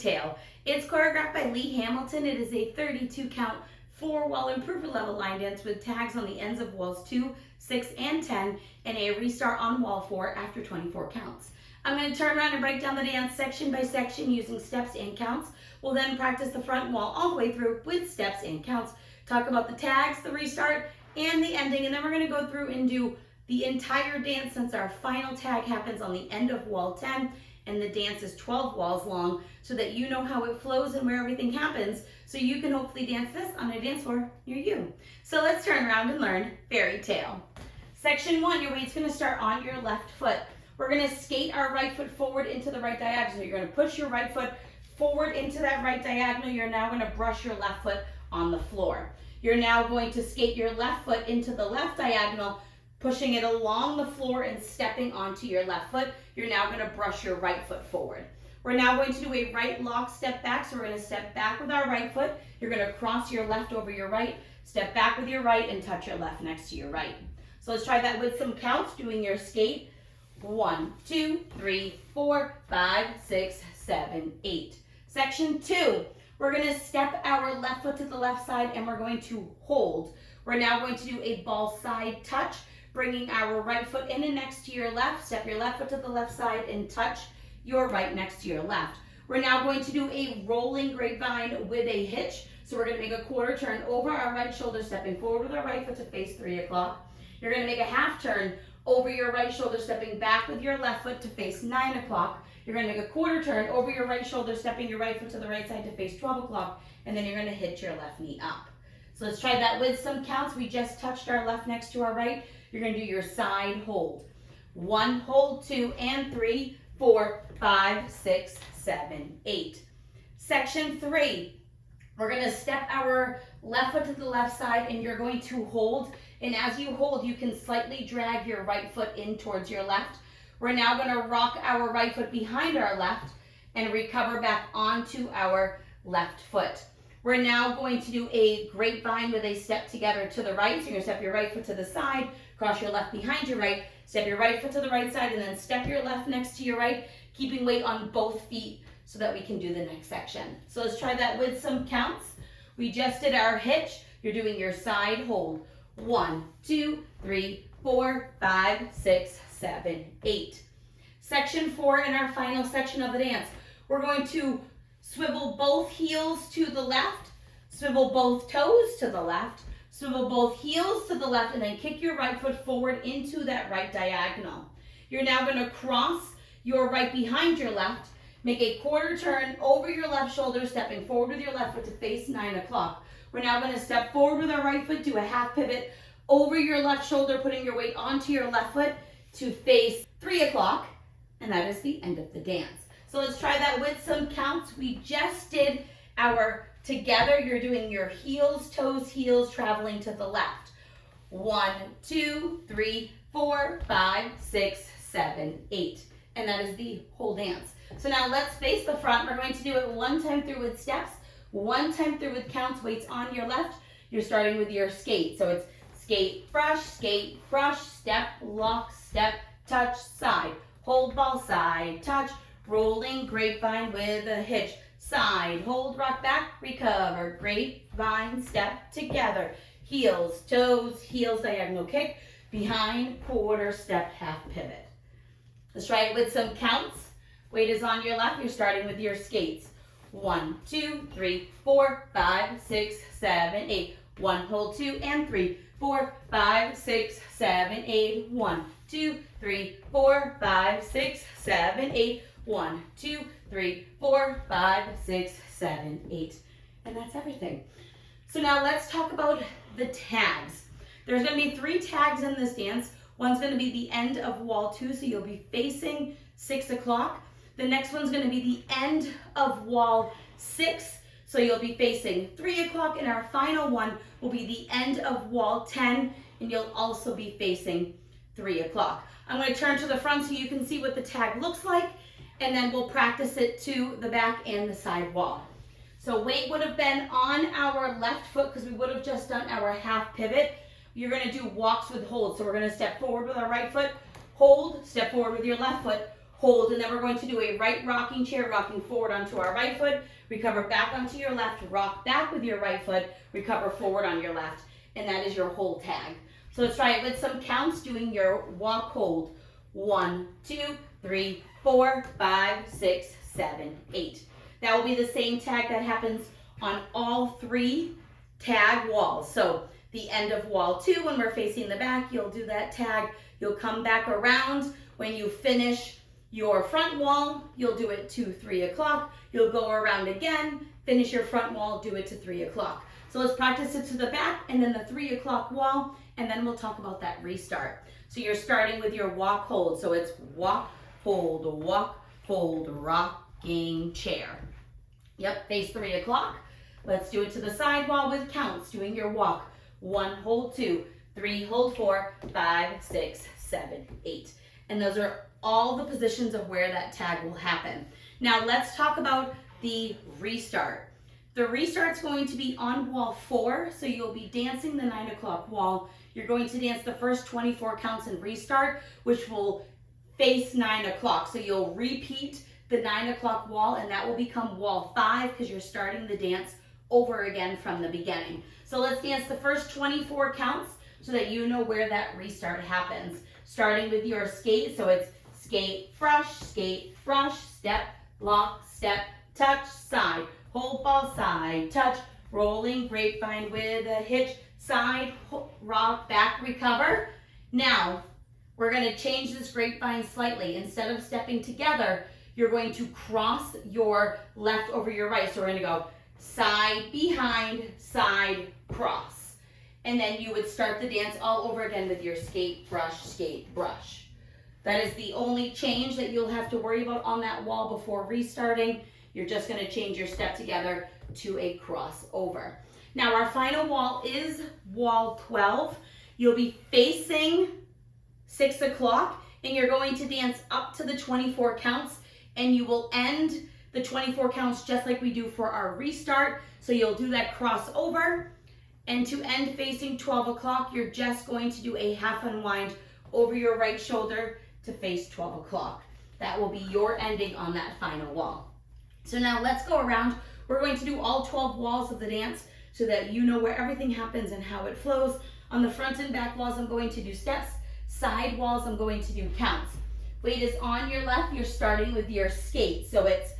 Tale. It's choreographed by Lee Hamilton. It is a 32 count 4-wall improver level line dance with tags on the ends of walls 2, 6, and 10, and a restart on wall 4 after 24 counts. I'm going to turn around and break down the dance section by section using steps and counts. We'll then practice the front wall all the way through with steps and counts, talk about the tags, the restart, and the ending, and then we're going to go through and do the entire dance since our final tag happens on the end of wall 10, and the dance is 12 walls long, so that you know how it flows and where everything happens, so you can hopefully dance this on a dance floor near you. So let's turn around and learn Fairy Tale. Section 1, your weight's going to start on your left foot. We're going to skate our right foot forward into the right diagonal. You're going to push your right foot forward into that right diagonal. You're now going to brush your left foot on the floor. You're now going to skate your left foot into the left diagonal, pushing it along the floor and stepping onto your left foot. You're now going to brush your right foot forward. We're now going to do a right lock step back. So we're going to step back with our right foot. You're going to cross your left over your right, step back with your right, and touch your left next to your right. So let's try that with some counts, doing your skate. 1, 2, 3, 4, 5, 6, 7, 8. Section 2, we're going to step our left foot to the left side and we're going to hold. We're now going to do a ball side touch, bringing our right foot in and next to your left. Step your left foot to the left side and touch your right next to your left. We're now going to do a rolling grapevine with a hitch. So we're going to make a quarter turn over our right shoulder, stepping forward with our right foot to face 3 o'clock. You're going to make a half turn over your right shoulder, stepping back with your left foot to face 9 o'clock. You're going to make a quarter turn over your right shoulder, stepping your right foot to the right side to face 12 o'clock, and then you're going to hit your left knee up. So let's try that with some counts. We just touched our left next to our right. You're going to do your side hold. 1, hold, 2, and 3, 4, 5, 6, 7, 8. Section 3, we're going to step our left foot to the left side and you're going to hold. And as you hold, you can slightly drag your right foot in towards your left. We're now going to rock our right foot behind our left and recover back onto our left foot. We're now going to do a grapevine with a step together to the right. So you're going to step your right foot to the side, cross your left behind your right, step your right foot to the right side, and then step your left next to your right, keeping weight on both feet so that we can do the next section. So let's try that with some counts. We just did our hitch. You're doing your side hold. 1, 2, 3, 4, 5, 6, 7, 8. Section 4 in our final section of the dance. We're going to swivel both heels to the left, swivel both toes to the left, swivel both heels to the left, and then kick your right foot forward into that right diagonal. You're now going to cross your right behind your left, make a quarter turn over your left shoulder, stepping forward with your left foot to face 9 o'clock. We're now going to step forward with our right foot, do a half pivot over your left shoulder, putting your weight onto your left foot to face 3 o'clock, and that is the end of the dance. So let's try that with some counts. We just did our together. You're doing your heels, toes, heels, traveling to the left. 1, 2, 3, 4, 5, 6, 7, 8. And that is the whole dance. So now let's face the front. We're going to do it one time through with steps, one time through with counts, weights on your left. You're starting with your skate. So it's skate, brush, step, lock, step, touch, side, hold, ball, side, touch, rolling, grapevine with a hitch, side, hold, rock back, recover, grapevine, step, together, heels, toes, heels, diagonal kick, behind, quarter, step, half pivot. Let's try it with some counts. Weight is on your left. You're starting with your skates. 1, 2, 3, 4, 5, 6, 7, 8. 1, hold, 2, and 3, 4, 5, 6, 7, 8. 1, 2, 3, 4, 5, 6, 7, 8. 1, 2, 3, 4, 5, 6, 7, 8. And that's everything. So now let's talk about the tags. There's going to be 3 tags in this dance. One's going to be the end of wall 2, so you'll be facing 6 o'clock. The next one's going to be the end of wall 6, so you'll be facing 3 o'clock. And our final one will be the end of wall 10, and you'll also be facing 3 o'clock. I'm going to turn to the front so you can see what the tag looks like, and then we'll practice it to the back and the side wall. So weight would have been on our left foot because we would have just done our half pivot. You're going to do walks with hold. So we're going to step forward with our right foot, hold, step forward with your left foot, hold, and then we're going to do a right rocking chair, rocking forward onto our right foot, recover back onto your left, rock back with your right foot, recover forward on your left, and that is your hold tag. So let's try it with some counts, doing your walk hold. 1, 2, 3, 4, 5, 6, 7, 8. That will be the same tag that happens on all 3 tag walls. So the end of wall 2, when we're facing the back, you'll do that tag. You'll come back around. When you finish your front wall, you'll do it to 3 o'clock. You'll go around again, finish your front wall, do it to 3 o'clock. So let's practice it to the back and then the 3 o'clock wall, and then we'll talk about that restart. So you're starting with your walk hold. So it's walk, hold, rocking chair. Yep, face 3 o'clock. Let's do it to the side wall with counts, doing your walk. 1, hold 2, 3, hold 4, 5, 6, 7, 8. And those are all the positions of where that tag will happen. Now let's talk about the restart. The restart's going to be on wall 4, so you'll be dancing the 9 o'clock wall. You're going to dance the first 24 counts and restart, which will face 9 o'clock. So you'll repeat the 9 o'clock wall, and that will become wall 5 because you're starting the dance over again from the beginning. So let's dance the first 24 counts so that you know where that restart happens. Starting with your skate, so it's skate, brush, step, lock, step, touch, side, hold ball, side, touch, rolling, grapevine with a hitch, side, rock, back, recover. Now, we're going to change this grapevine slightly. Instead of stepping together, you're going to cross your left over your right. So we're going to go side, behind, side, cross. And then you would start the dance all over again with your skate, brush. That is the only change that you'll have to worry about on that wall before restarting. You're just going to change your step together to a crossover. Now our final wall is wall 12. You'll be facing 6 o'clock and you're going to dance up to the 24 counts, and you will end the 24 counts just like we do for our restart. So you'll do that crossover, and to end facing 12 o'clock, you're just going to do a half unwind over your right shoulder to face 12 o'clock. That will be your ending on that final wall. So now let's go around. We're going to do all 12 walls of the dance so that you know where everything happens and how it flows. On the front and back walls, I'm going to do steps. Side walls, I'm going to do counts. Weight is on your left. You're starting with your skate. So it's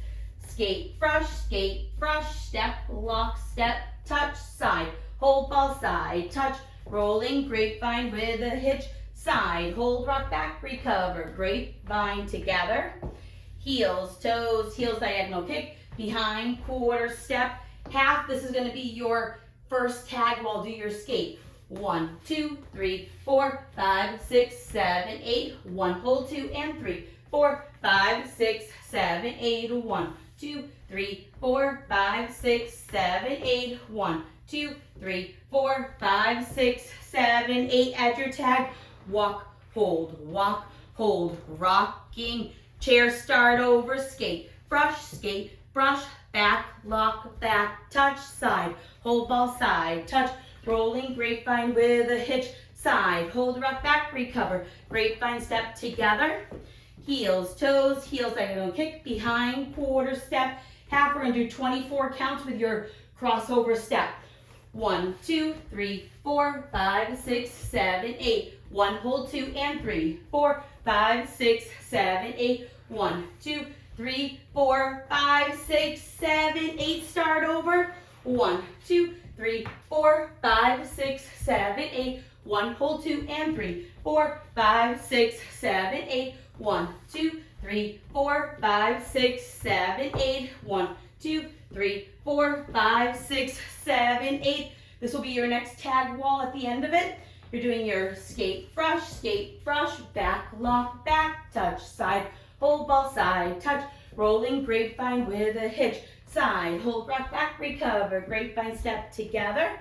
skate, brush, step, lock, step, touch, side, hold ball, side, touch, rolling, grapevine with a hitch, side, hold, rock, back, recover, grapevine together, heels, toes, heels, diagonal kick, behind, quarter, step, half. This is going to be your first tag while do your skate. 1, 2, 3, 4, 5, 6, 7, 8. 1, hold 2 and 3, 4, 5, 6, 7, 8. 1, 2, 3, 4, 5, 6, 7, 8. 1, 2, 3, 4, 5, 6, 7, 8. Add your tag. Walk, hold, rocking chair, start over, skate, brush, back, lock, back, touch, side, hold ball, side, touch, rolling, grapevine with a hitch, side, hold, rock, back, recover, grapevine, step together, heels, toes, heels, diagonal kick, behind, quarter, step, half. We're going to do 24 counts with your crossover step. 1, 2, 3, 4, 5, 6, 7, 8. 1, hold 2 and 3, 4, 5, 6, 7, 8. 1, 2, 3, 4, 5, 6, 7, 8. Start over. 1, 2, 3, 4, 5, 6, 7, 8. 1, hold 2 and 3, 4, 5, 6, 7, 8. 1, 2, 3, 4, 5, 6, 7, 8. 1, 2, 3, 4, 5, 6, 7, 8. This will be your next tag wall at the end of it. You're doing your skate, brush, back, lock, back, touch, side, hold ball, side, touch, rolling, grapevine with a hitch, side, hold, rock, back, recover, grapevine, step together,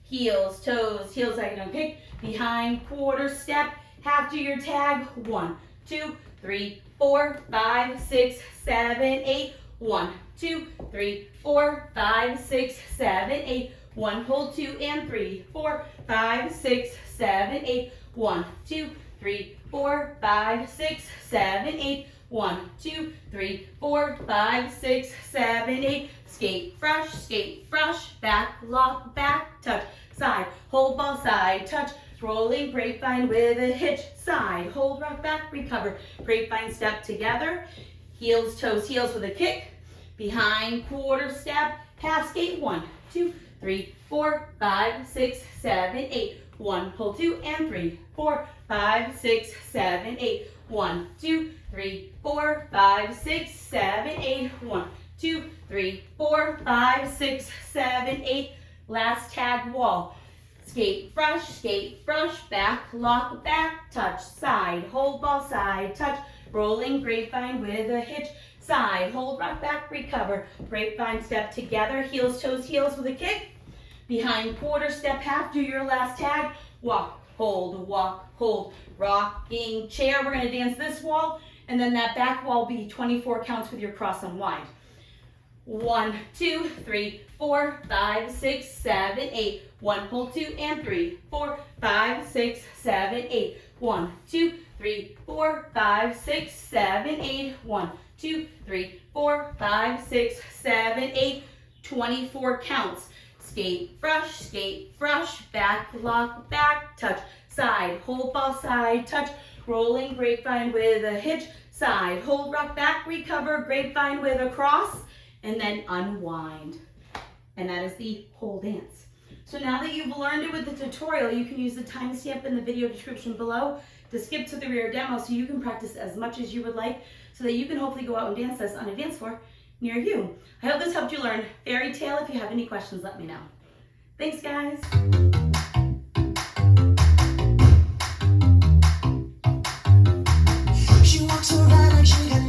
heels, toes, heels, diagonal kick, behind, quarter, step, half do your tag. 1, 2, 3, 4, 5, 6, 7, 8. 1, 2, 3, 4, 5, 6, 7, 8. 1, hold 2 and 3, 4, 5, 6, 7, 8. 1, 2, 3, 4, 5, 6, 7, 8. 1, 2, 3, 4, 5, 6, 7, 8. Skate, brush, back, lock, back, touch, side, hold ball, side, touch, rolling grapevine with a hitch, side, hold, rock, back, recover, grapevine step together, heels, toes, heels with a kick, behind, quarter step, half skate, 1, 2, 3, 4, 5, 6, 7, 8. 1, hold 2 and 3, 4, 5, 6, 7, 8. 1, 2, 3, 4, 5, 6, 7, 8. 1, 2, 3, 4, 5, 6, 7, 8. Last tag wall. Skate, brush, back, lock, back, touch, side, hold ball, side, touch, rolling grapevine with a hitch, side, hold, rock, back, recover, grapevine step together, heels, toes, heels with a kick, behind, quarter step, half, do your last tag, walk, hold, rocking chair. We're going to dance this wall, and then that back wall will be 24 counts with your cross unwind. 1, 2, 3, 4, 5, 6, 7, 8. 1, hold 2 and 3, 4, 5, 6, 7, 8. 1, 2, 3, 4, 5, 6, 7, 8. 1, 2, 3, 4, 5, 6, 7, 8. 24 counts. Skate, brush, back, lock, back, touch, side, hold ball, side, touch, rolling grapevine with a hitch, side, hold, rock, back, recover, grapevine with a cross, and then unwind. And that is the whole dance. So now that you've learned it with the tutorial, you can use the timestamp in the video description below to skip to the rear demo so you can practice as much as you would like so that you can hopefully go out and dance this on a dance floor near you. I hope this helped you learn fairy tale. If you have any questions, let me know. Thanks, guys. She walks around like she got